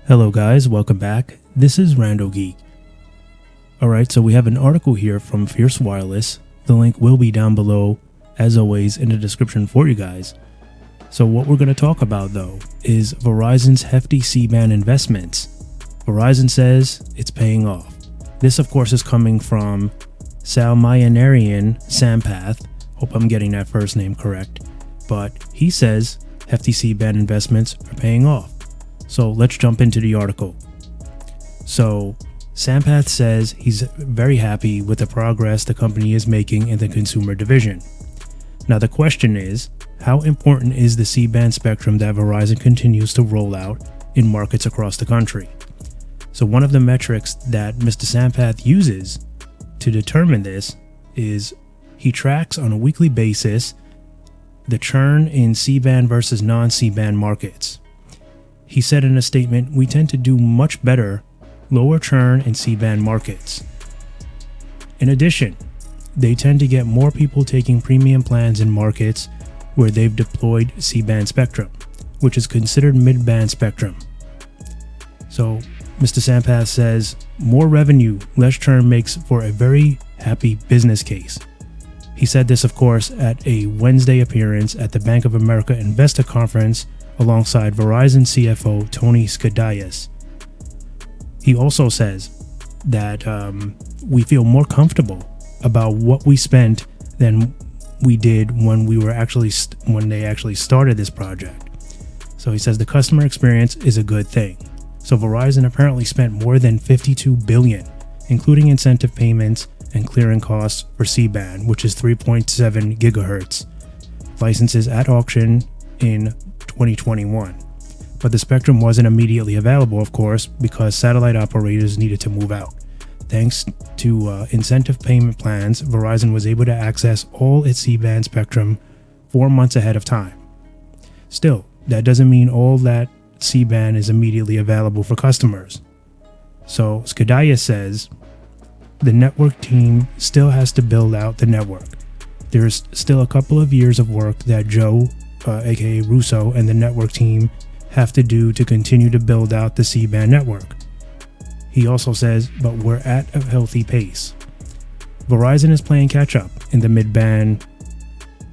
Hello guys, welcome back. This is RandoGEEK. Alright, so we have an article here from Fierce Wireless. The link will be down below, as always, in the description for you guys. So what we're going to talk about though is Verizon's hefty C-band investments. Verizon says it's paying off. This of course is coming from Salmayanarian Sampath. Hope I'm getting that first name correct. But he says hefty C-band investments are paying off. So let's jump into the article. So Sampath says he's very happy with the progress the company is making in the consumer division. Now the question is, how important is the C-band spectrum that Verizon continues to roll out in markets across the country? So one of the metrics that Mr. Sampath uses to determine this is he tracks on a weekly basis the churn in C-band versus non-C-band markets. He said in a statement, "We tend to do much better, lower churn in C-band markets. In addition, they tend to get more people taking premium plans in markets where they've deployed C-band spectrum, which is considered mid-band spectrum." So Mr. Sampath says, more revenue, less churn makes for a very happy business case. He said this, of course, at a Wednesday appearance at the Bank of America Investor Conference alongside Verizon CFO Tony Skidaias. He also says that we feel more comfortable about what we spent than we did when we were when they actually started this project. So he says the customer experience is a good thing. So Verizon apparently spent more than $52 billion, including incentive payments and clearing costs for C-band, which is 3.7 gigahertz, licenses at auction in 2021. But the spectrum wasn't immediately available, of course, because satellite operators needed to move out. Thanks to incentive payment plans, Verizon was able to access all its C-band spectrum 4 months ahead of time. Still, that doesn't mean all that C-band is immediately available for customers. So Skidaias says the network team still has to build out the network. There's still a couple of years of work that Joe, aka Russo, and the network team have to do to continue to build out the C-band network. He also says, but we're at a healthy pace. Verizon is playing catch up in the mid-band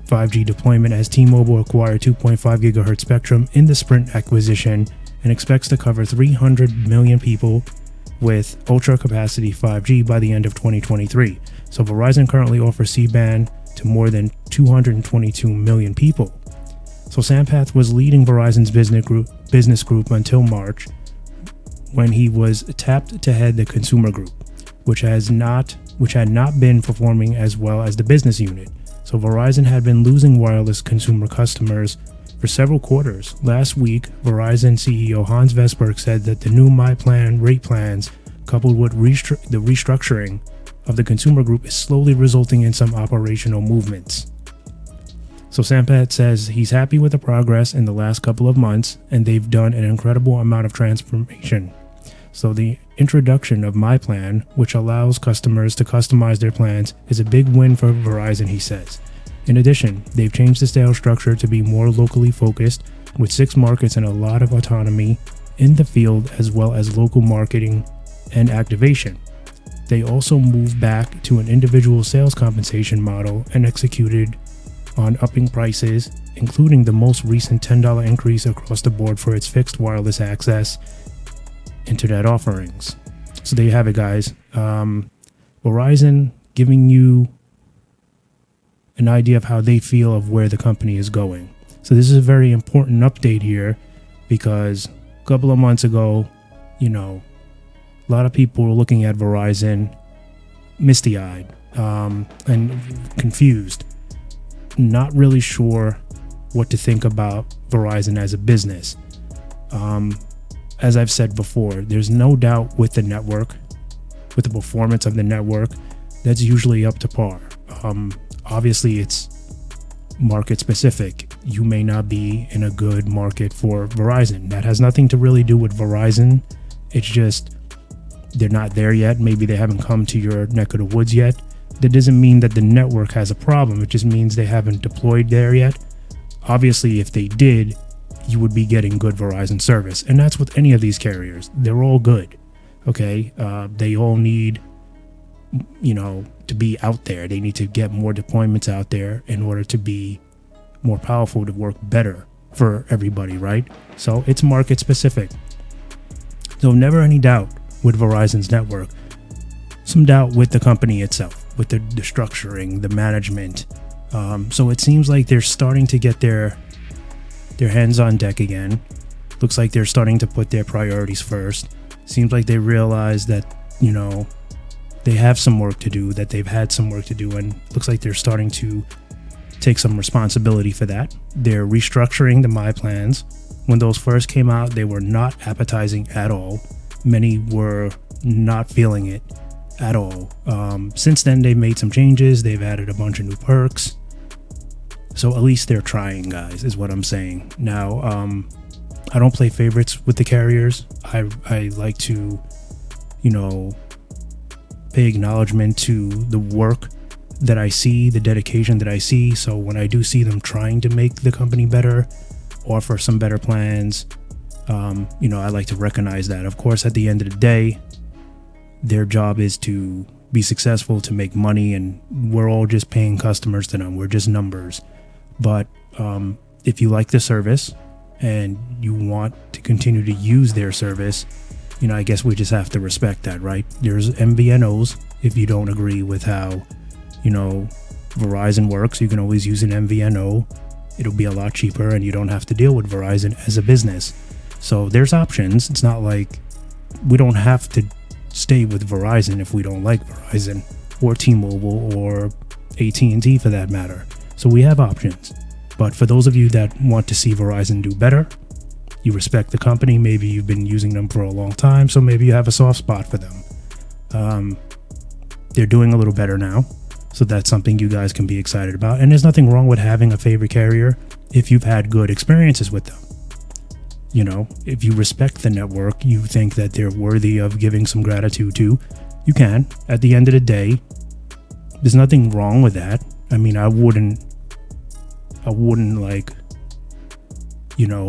5G deployment as T-Mobile acquired 2.5 gigahertz spectrum in the Sprint acquisition and expects to cover 300 million people with ultra capacity 5G by the end of 2023. So Verizon currently offers C-band to more than 222 million people. So Sampath was leading Verizon's business group until March, when he was tapped to head the consumer group, which had not been performing as well as the business unit. So Verizon had been losing wireless consumer customers for several quarters. Last week, Verizon CEO Hans Vestberg said that the new MyPlan rate plans, coupled with the restructuring of the consumer group, is slowly resulting in some operational movements. So Sampath says he's happy with the progress in the last couple of months, and they've done an incredible amount of transformation. So the introduction of MyPlan, which allows customers to customize their plans, is a big win for Verizon, he says. In addition, they've changed the sales structure to be more locally focused, with 6 markets and a lot of autonomy in the field, as well as local marketing and activation. They also moved back to an individual sales compensation model and executed on upping prices, including the most recent $10 increase across the board for its fixed wireless access internet offerings. So there you have it, guys. Verizon giving you an idea of how they feel of where the company is going. So this is a very important update here, because a couple of months ago, a lot of people were looking at Verizon misty-eyed and confused, not really sure what to think about Verizon as a business. As I've said before, there's no doubt with the network, with the performance of the network, that's usually up to par. Obviously, it's market specific. You may not be in a good market for Verizon. That has nothing to really do with Verizon. It's just they're not there yet. Maybe they haven't come to your neck of the woods yet. That doesn't mean that the network has a problem. It just means they haven't deployed there yet. Obviously, if they did, you would be getting good Verizon service. And that's with any of these carriers. They're all good. Okay. They all need, to be out there. They need to get more deployments out there in order to be more powerful, to work better for everybody, right? So it's market specific. So never any doubt with Verizon's network. Some doubt with the company itself, with the structuring, the management. So it seems like they're starting to get their hands on deck again. Looks like they're starting to put their priorities first. Seems like they realize that, they have some work to do, that they've had some work to do, and looks like they're starting to take some responsibility for that. They're restructuring the My Plans. When those first came out, they were not appetizing at all. Many were not feeling it at all. Since then, they've made some changes. They've added a bunch of new perks. So at least they're trying, guys, is what I'm saying. Now, I don't play favorites with the carriers. I like to, pay acknowledgement to the work that I see, the dedication that I see. So when I do see them trying to make the company better, offer some better plans, I like to recognize that. Of course, at the end of the day, their job is to be successful, to make money, and we're all just paying customers to them. We're just numbers. But if you like the service and you want to continue to use their service, I guess we just have to respect that, right? There's MVNOs. If you don't agree with how, Verizon works, you can always use an MVNO. It'll be a lot cheaper and you don't have to deal with Verizon as a business. So there's options. It's not like we don't have to stay with Verizon if we don't like Verizon, or T-Mobile, or at&t for that matter. So we have options. But for those of you that want to see Verizon do better, you respect the company, maybe you've been using them for a long time, so maybe you have a soft spot for them. They're doing a little better now, so that's something you guys can be excited about. And there's nothing wrong with having a favorite carrier if you've had good experiences with them. If you respect the network, you think that they're worthy of giving some gratitude to, you can. At the end of the day, there's nothing wrong with that. I mean, I wouldn't like,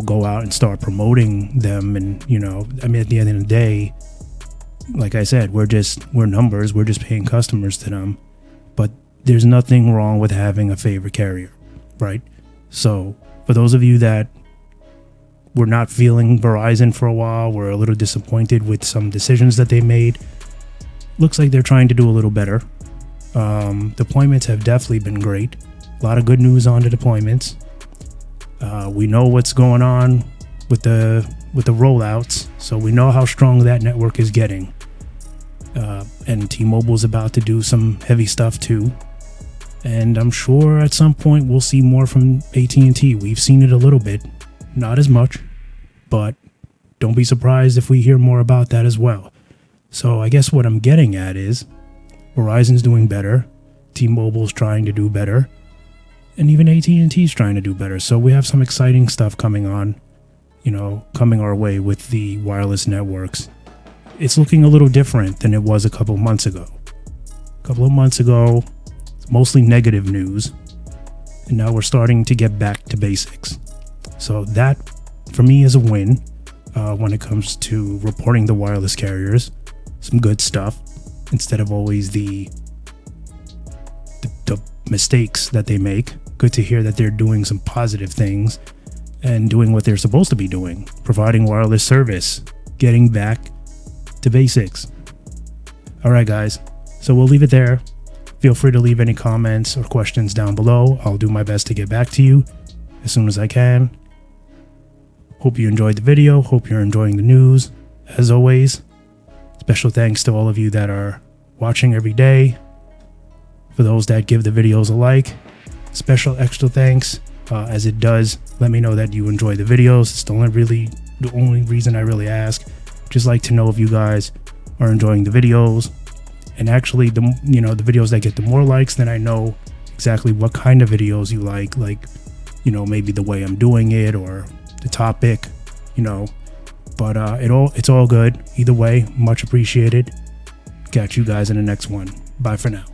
go out and start promoting them. And, at the end of the day, like I said, we're numbers. We're just paying customers to them. But there's nothing wrong with having a favorite carrier, right? So for those of you that were not feeling Verizon for a while, were a little disappointed with some decisions that they made, looks like they're trying to do a little better. Deployments have definitely been great. A lot of good news on the deployments. We know what's going on with the rollouts, so we know how strong that network is getting. And T-Mobile is about to do some heavy stuff too. And I'm sure at some point we'll see more from at&t. We've seen it a little bit, not as much, but don't be surprised if we hear more about that as well. So I guess what I'm getting at is Verizon's doing better, T-Mobile's trying to do better, and even at&t's trying to do better. So we have some exciting stuff coming on, coming our way with the wireless networks. It's looking a little different than it was a couple of months ago. A couple of months ago, it's mostly negative news, and now we're starting to get back to basics. So that, for me, is a win when it comes to reporting the wireless carriers. Some good stuff, instead of always the mistakes that they make. Good to hear that they're doing some positive things and doing what they're supposed to be doing, providing wireless service, getting back to basics. All right, guys, so we'll leave it there. Feel free to leave any comments or questions down below. I'll do my best to get back to you as soon as I can. Hope you enjoyed the video. Hope you're enjoying the news. As always, special thanks to all of you that are watching every day. For those that give the videos a like, special extra thanks, as it does let me know that you enjoy the videos. It's the only reason I really ask. Just like to know if you guys are enjoying the videos. And actually, the videos that get the more likes, then I know exactly what kind of videos you like, maybe the way I'm doing it or the topic, but it's all good. Either way, much appreciated. Catch you guys in the next one. Bye for now.